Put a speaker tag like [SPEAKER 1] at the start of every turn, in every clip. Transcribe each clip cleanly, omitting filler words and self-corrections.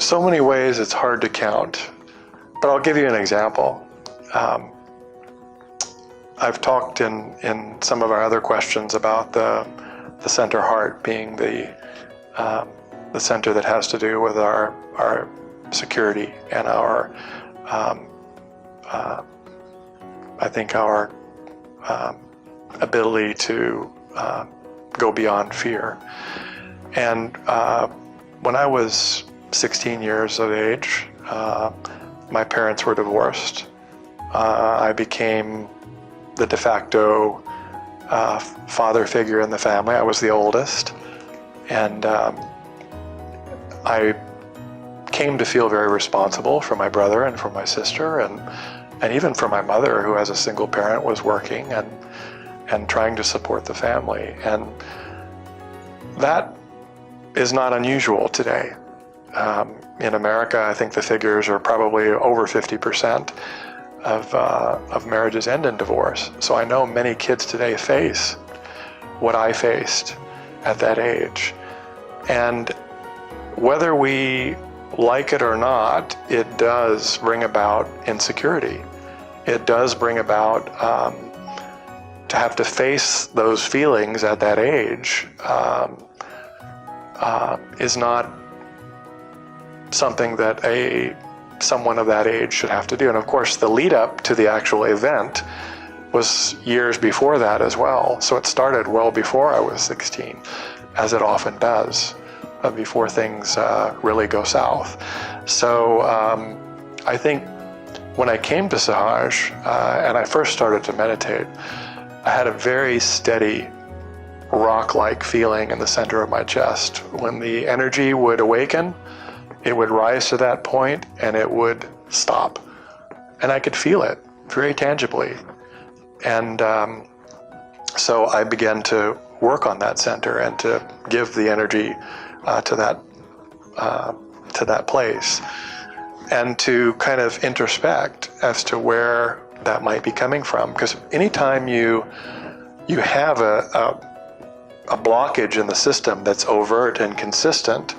[SPEAKER 1] so many ways it's hard to count, but I'll give you an example. I've talked in some of our other questions about the center heart being the center that has to do with our security and our, I think our ability to go beyond fear. And when I was 16 years of age, my parents were divorced. I became the de facto father figure in the family. I was the oldest, and I came to feel very responsible for my brother and for my sister, and even for my mother, who as a single parent was working and trying to support the family. And that is not unusual today. In America, I think the figures are probably over 50% of marriages end in divorce. So I know many kids today face what I faced at that age. And whether we like it or not, it does bring about insecurity. It does bring about to have to face those feelings at that age is not something that someone of that age should have to do. And of course, the lead up to the actual event was years before that as well. So it started well before I was 16, as it often does, before things really go south. So I think when I came to Sahaj and I first started to meditate, I had a very steady rock-like feeling in the center of my chest. When the energy would awaken, it would rise to that point and it would stop. And I could feel it very tangibly. And so I began to work on that center and to give the energy to that place, and to kind of introspect as to where that might be coming from. Because anytime you have a blockage in the system that's overt and consistent,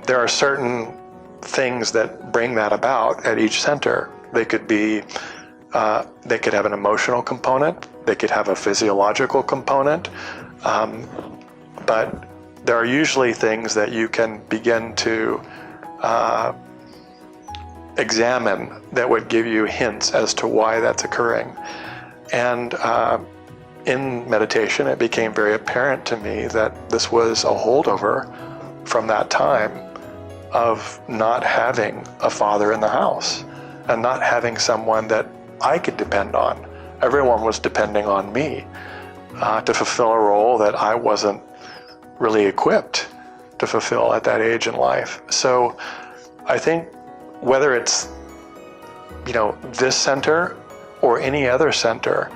[SPEAKER 1] there are certain things that bring that about at each center. They could be, they could have an emotional component, they could have a physiological component, but there are usually things that you can begin to examine that would give you hints as to why that's occurring. And in meditation, it became very apparent to me that this was a holdover from that time of not having a father in the house and not having someone that I could depend on. Everyone was depending on me to fulfill a role that I wasn't really equipped to fulfill at that age in life. So I think whether it's, this center or any other center,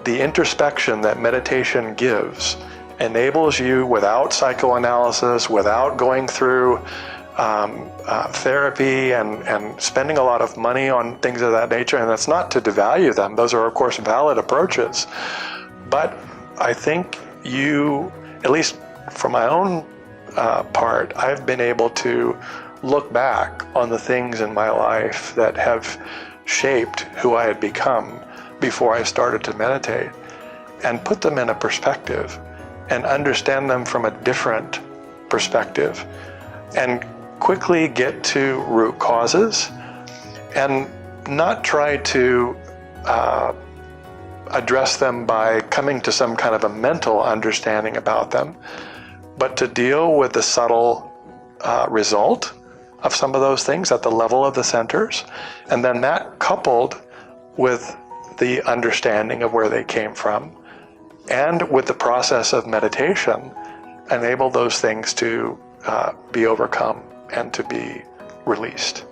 [SPEAKER 1] the introspection that meditation gives enables you, without psychoanalysis, without going through therapy and spending a lot of money on things of that nature. And that's not to devalue them. Those are, of course, valid approaches. But I think at least for my own part, I've been able to look back on the things in my life that have shaped who I had become before I started to meditate, and put them in a perspective and understand them from a different perspective, and quickly get to root causes and not try to address them by coming to some kind of a mental understanding about them, but to deal with the subtle result of some of those things at the level of the centers, and then that coupled with the understanding of where they came from and with the process of meditation, enable those things to be overcome and to be released.